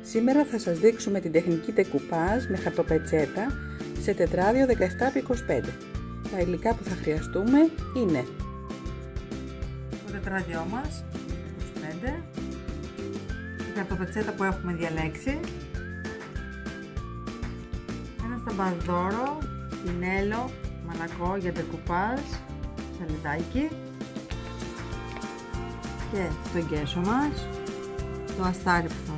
Σήμερα θα σας δείξουμε την τεχνική ντεκουπάζ με χαρτοπετσέτα σε τετράδιο 17x25. Τα υλικά που θα χρειαστούμε είναι το τετράδιό μας, 25, η χαρτοπετσέτα που έχουμε διαλέξει, ένα σταμπαδόρο, πινέλο, μαλακό για ντεκουπάζ, σαλιδάκι και το γκέσο μας, το αστάρι που θα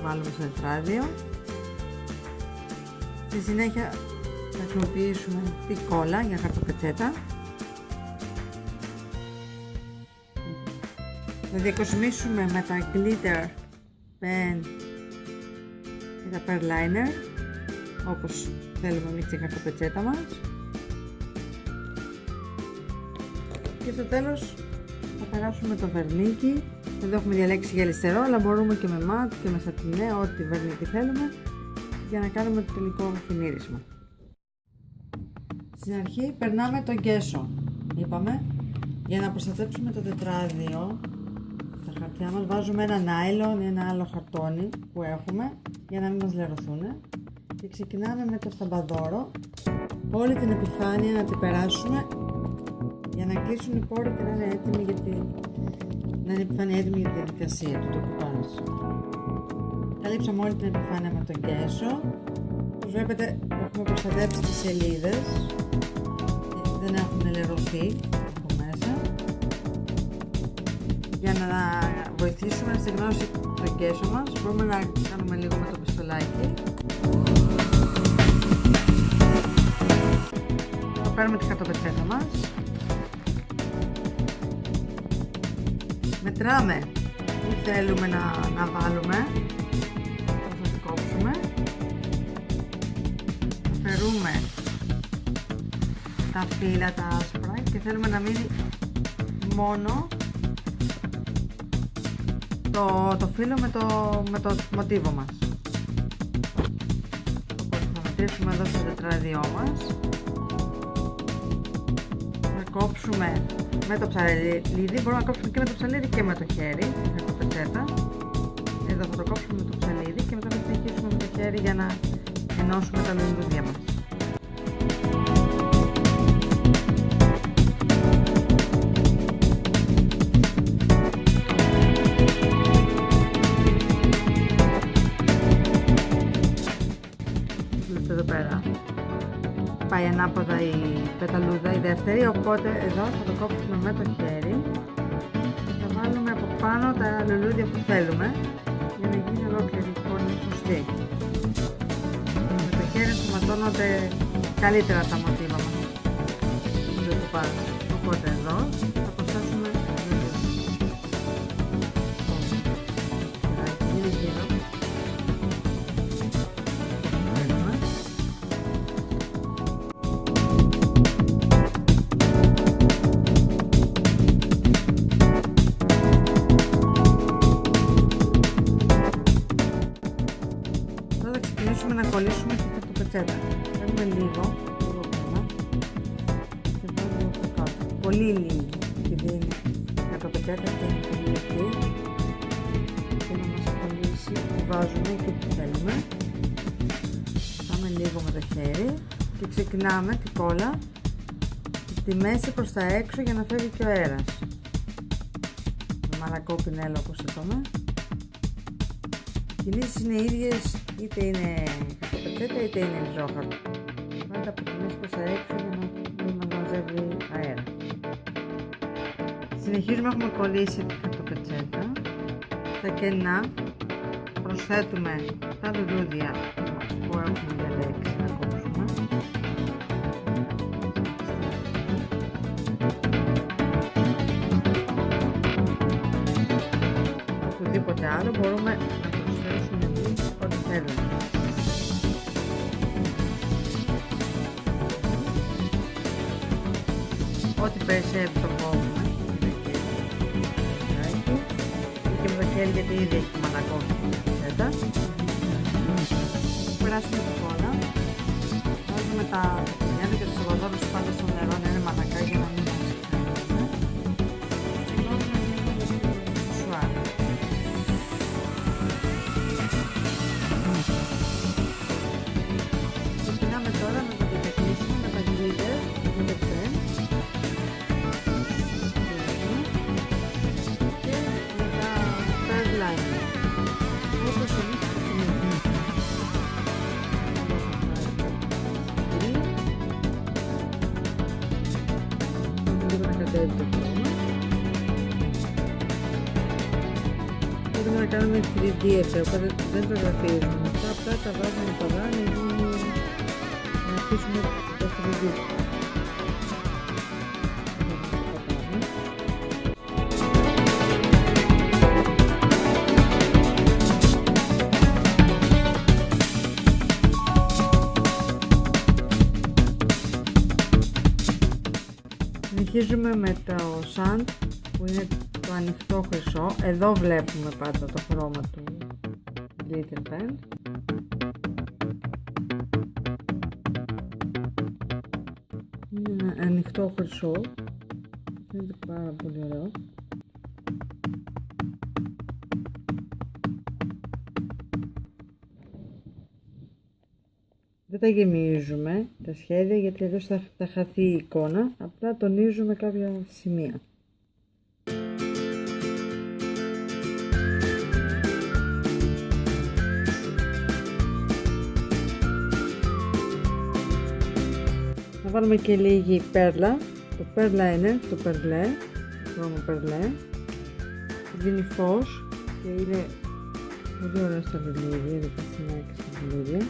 βάλουμε στο τετράδιο. Στη συνέχεια θα χρησιμοποιήσουμε τη κόλλα για χαρτοπετσέτα. Θα διακοσμήσουμε με τα glitter pen και τα pearl liner όπως θέλουμε εμείς τη χαρτοπετσέτα μας. Και στο τέλος θα περάσουμε το βερνίκι. Εδώ έχουμε διαλέξει γυαλιστερό, αλλά μπορούμε και με μάτ και με σατινέ, ό,τι βερνίκι θέλουμε, για να κάνουμε το τελικό φινίρισμα. Στην αρχή περνάμε το γκέσο, είπαμε, για να προστατέψουμε το τετράδιο. Τα χαρτιά μας βάζουμε ένα νάιλον ή ένα άλλο χαρτόνι που έχουμε, για να μην μας λερωθούν. Και ξεκινάμε με το σταμπαδόρο, όλη την επιφάνεια να την περάσουμε, για να κλείσουν οι πόροι και να είναι έτοιμοι για τη διαδικασία του ντεκουπάζ. Καλύψαμε όλη την επιφάνεια με τον γκέσο. Όπως βλέπετε έχουμε προστατέψει τις σελίδες, δεν έχουν λερωθεί από μέσα. Για να βοηθήσουμε να στεγνώσει το γκέσο μας, μπορούμε να κάνουμε λίγο με το πιστολάκι. Θα πάρουμε τη χαρτοπετσέτα μας. Μετράμε τι θέλουμε να βάλουμε, θα την κόψουμε, αφαιρούμε τα φύλλα τα άσπρα και θέλουμε να μείνει μόνο το φύλλο με το μοτίβο μας. Οπότε θα μετρήσουμε εδώ στο τετράδιό μας, θα κόψουμε με το ψαλίδι, μπορούμε να κόψουμε και με το ψαλίδι και με το χέρι, με το πετσέτα. Εδώ θα το κόψουμε με το ψαλίδι και μετά θα συνεχίσουμε με το χέρι για να ενώσουμε τα λουλούδια μας. Εδώ πέρα πάει ανάποδα η πεταλούδα, η δεύτερη, οπότε εδώ θα το κόψουμε με το χέρι και θα βάλουμε από πάνω τα λουλούδια που θέλουμε για να γίνει ολόκληρη η εικόνα σωστή. Με το χέρι ενσωματώνονται καλύτερα τα μοτίβα μας. Οπότε εδώ θα προσθέσουμε γύρω. Να κολλήσουμε τη χαρτοπετσέτα. Παίρνουμε λίγο πέρα και βάζουμε από κάτω. Πολύ λίγο, επειδή είναι η χαρτοπετσέτα και είναι πολύ λεπτή και να μας κολλήσει, τη βάζουμε εκεί που θέλουμε. Πάμε λίγο με το χέρι και ξεκινάμε την κόλλα τη μέση προς τα έξω για να φεύγει και ο αέρας. Με μαλακό πινέλο όπως είπαμε. Οι κινήσεις είναι ίδιες, είτε είναι χαρτοπετσέτα είτε είναι ριζόχαρτο. Πάντα από τη μέση προς τα έξω για να μην μας μαζεύει αέρα. Συνεχίζουμε, έχουμε κολλήσει τη χαρτοπετσέτα. Στα κενά προσθέτουμε τα λουλούδια που έχουμε διαλέξει να κόψουμε. Οτιδήποτε άλλο μπορούμε να προσθέσουμε εμείς ό,τι θέλουμε. Ό,τι περισσεύει το κόβουμε και με το χέρι, γιατί ήδη έχει μαλακό την πετσέτα. Περάσουμε την κόλλα, βάζουμε τα πινέλα και τους σοβαδόρους πάντα στο νερό να είναι μαλακά για να μην μας ξεχάσουμε. Και βάζουμε λίγο σουάρι. είναι 3D effect, οπότε δεν ζωγραφίζουμε αυτά, απλά τα βάζουμε παδά να αφήσουμε το 3D. Συνεχίζουμε με το sand που είναι το ανοιχτό χρυσό. Εδώ βλέπουμε πάντα το χρώμα του glitter pen. Είναι ένα ανοιχτό χρυσό. Φαίνεται πάρα πολύ ωραίο. Δεν τα γεμίζουμε τα σχέδια γιατί εδώ θα χαθεί η εικόνα, απλά τονίζουμε κάποια σημεία. Θα βάλουμε και λίγη πέρλα. Το πέρλα είναι το περλέ, το χρώμα περλέ. Δίνει φως και είναι πολύ ωραίο στα βελίδια, είναι πασινάκι στα βελίδια.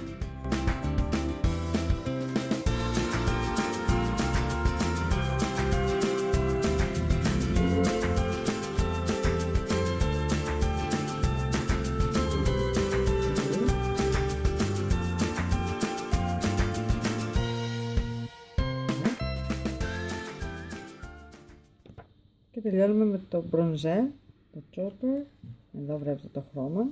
Και τελειώνουμε με το μπρονζέ, το chopper. Εδώ βλέπετε το χρώμα.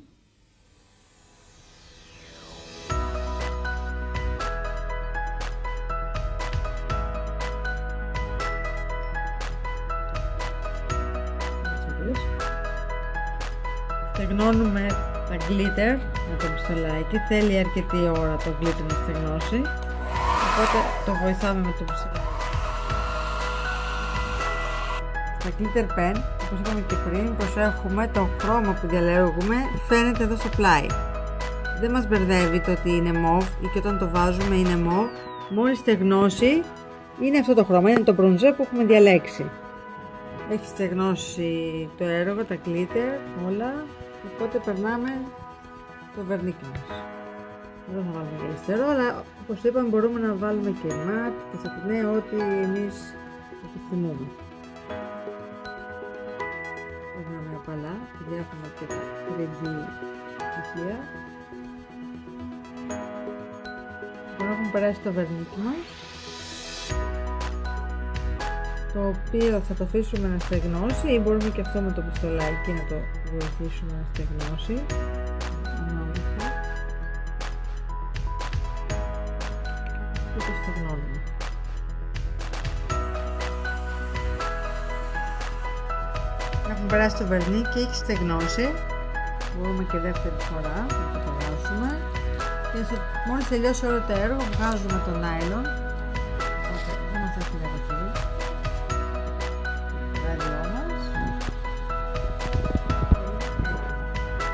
Στεγνώνουμε τα glitter με το πιστολάκι. Θέλει αρκετή ώρα το glitter να στεγνώσει, οπότε το βοηθάμε με το πιστολάκι. Στα glitter pen, όπως είπαμε και πριν, προσέχουμε το χρώμα που διαλέγουμε φαίνεται εδώ στο πλάι. Δεν μας μπερδεύει το ότι είναι μοβ ή και όταν το βάζουμε είναι μοβ. Μόλις στεγνώσει είναι αυτό το χρώμα, είναι το μπρονζέ που έχουμε διαλέξει. Έχει στεγνώσει το έργο, τα glitter, όλα, οπότε περνάμε το βερνίκι μας. Εδώ θα βάλουμε και αριστερό, αλλά όπως είπαμε μπορούμε να βάλουμε και ματ και σατινέ, ό,τι εμείς επιθυμούμε. Έχουμε απαλά, επειδή έχουμε και τα 3D στοιχεία. Τώρα έχουμε περάσει το βερνίκι μας, το οποίο θα το αφήσουμε να στεγνώσει ή μπορούμε και αυτό με το πιστολάκι να το βοηθήσουμε να στεγνώσει. Και το στεγνώνουμε. Έχουμε περάσει το βερνί και έχει στεγνώσει. Μπορούμε και δεύτερη φορά να το περάσουμε. Και μόλις τελειώσει όλο το έργο βγάζουμε το νάιλον. Δεν μας έχει διακοπεί.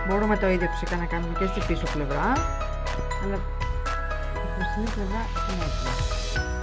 Μπορούμε το ίδιο φυσικά να κάνουμε και στη πίσω πλευρά, αλλά η χρυσή πλευρά είναι έτοιμη.